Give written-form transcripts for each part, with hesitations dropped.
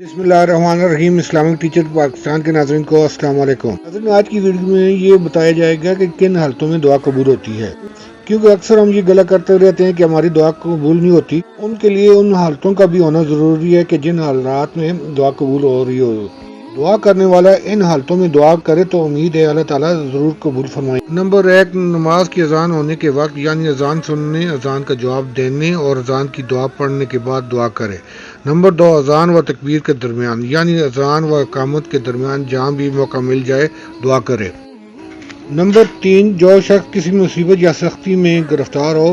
بسم اللہ الرحمن الرحیم۔ اسلامک ٹیچر پاکستان کے ناظرین کو السلام علیکم۔ ناظرین، آج کی ویڈیو میں یہ بتایا جائے گا کہ کن حالتوں میں دعا قبول ہوتی ہے، کیونکہ اکثر ہم یہ غلط کرتے رہتے ہیں کہ ہماری دعا قبول نہیں ہوتی۔ ان کے لیے ان حالتوں کا بھی ہونا ضروری ہے کہ جن حالات میں دعا قبول ہو رہی ہو۔ دعا کرنے والا ان حالتوں میں دعا کرے تو امید ہے اللہ تعالیٰ ضرور قبول فرمائے۔ نمبر 1، نماز کی اذان ہونے کے وقت، یعنی اذان سننے، اذان کا جواب دینے اور اذان کی دعا پڑھنے کے بعد دعا کرے۔ نمبر 2، اذان و تکبیر کے درمیان، یعنی اذان و اقامت کے درمیان جہاں بھی موقع مل جائے دعا کرے۔ نمبر 3، جو شخص کسی مصیبت یا سختی میں گرفتار ہو،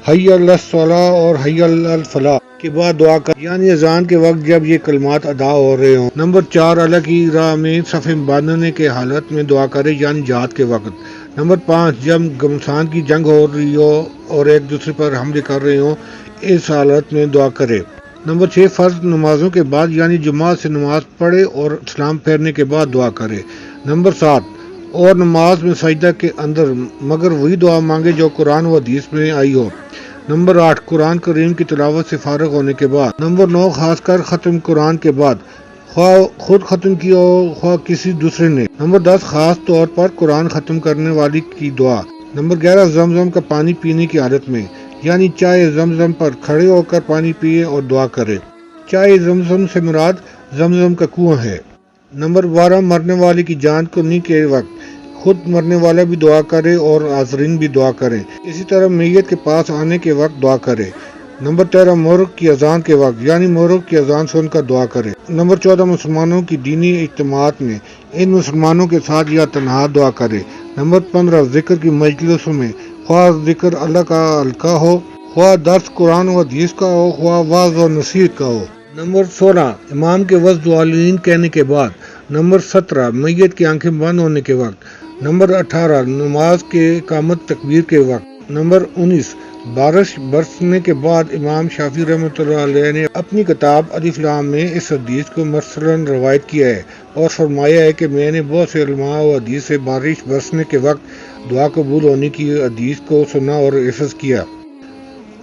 حی علی الصلاۃ اور حی علی الفلاح کے بعد دعا کرے، یعنی اذان کے وقت جب یہ کلمات ادا ہو رہے ہوں۔ نمبر 4، اللہ کی راہ میں صف باندھنے کے حالت میں دعا کرے، یعنی جہاد کے وقت۔ نمبر 5، جب گھمسان کی جنگ ہو رہی ہو اور ایک دوسرے پر حملے کر رہے ہوں، اس حالت میں دعا کرے۔ نمبر 6، فرض نمازوں کے بعد، یعنی جماعت سے نماز پڑھے اور سلام پھیرنے کے بعد دعا کرے۔ نمبر 7، اور نماز میں سجدہ کے اندر مگر وہی دعا مانگے جو قرآن و حدیث میں آئی ہو۔ نمبر 8، قرآن کریم کی تلاوت سے فارغ ہونے کے بعد۔ نمبر 9، خاص کر ختم قرآن کے بعد، خواہ خود ختم کیا ہو خواہ کسی دوسرے نے۔ نمبر 10، خاص طور پر قرآن ختم کرنے والی کی دعا۔ نمبر 11، زمزم کا پانی پینے کی حالت میں، یعنی چائے زمزم پر کھڑے ہو کر پانی پیے اور دعا کرے۔ چائے زمزم سے مراد زمزم کا کنواں ہے۔ نمبر 12، مرنے والے کی جان کنی کے وقت خود مرنے والا بھی دعا کرے اور حاضرین بھی دعا کریں۔ اسی طرح میت کے پاس آنے کے وقت دعا کرے۔ نمبر 13، محرم کی اذان کے وقت، یعنی محرم کی اذان سن کر دعا کرے۔ نمبر 14، مسلمانوں کی دینی اجتماعات میں ان مسلمانوں کے ساتھ یا تنہا دعا کرے۔ نمبر 15، ذکر کی مجلسوں میں، خواہ ذکر اللہ کا حلقہ ہو، خواہ درس قرآن و حدیث کا ہو، خواہ واعظ و نصیحت کا ہو۔ نمبر 16، امام کے وقت دعالین کہنے کے بعد۔ نمبر 17، میت کی آنکھیں بند ہونے کے وقت۔ نمبر 18، نماز کے اقامت تکبیر کے وقت۔ نمبر 19، بارش برسنے کے بعد۔ امام شافعی رحمۃ اللہ علیہ نے اپنی کتاب الف لام میں اس حدیث کو مرسلاً روایت کیا ہے اور فرمایا ہے کہ میں نے بہت سے علماء و حدیث سے بارش برسنے کے وقت دعا قبول ہونے کی حدیث کو سنا اور حفظ کیا۔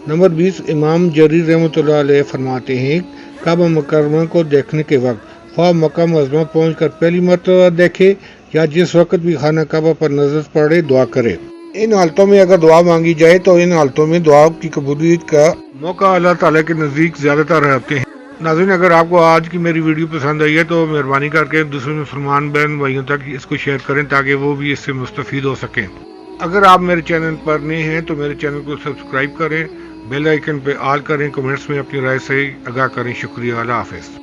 نمبر 20، امام جریر رحمۃ اللہ علیہ فرماتے ہیں، کعبہ مکرمہ کو دیکھنے کے وقت، خواہ مکہ معظمہ پہنچ کر پہلی مرتبہ دیکھے یا جس وقت بھی خانہ کعبہ پر نظر پڑے دعا کرے۔ ان حالتوں میں اگر دعا مانگی جائے تو ان حالتوں میں دعا کی قبولیت کا موقع اللہ تعالیٰ کے نزدیک زیادہ تر رہتے ہیں۔ ناظرین، اگر آپ کو آج کی میری ویڈیو پسند آئی ہے تو مہربانی کر کے دوسرے مسلمان بہن بھائیوں تک اس کو شیئر کریں تاکہ وہ بھی اس سے مستفید ہو سکیں۔ اگر آپ میرے چینل پر نئے ہیں تو میرے چینل کو سبسکرائب کریں، بیل آئیکن پہ آل کریں، کمنٹس میں اپنی رائے سے آگاہ کریں۔ شکریہ، اللہ حافظ۔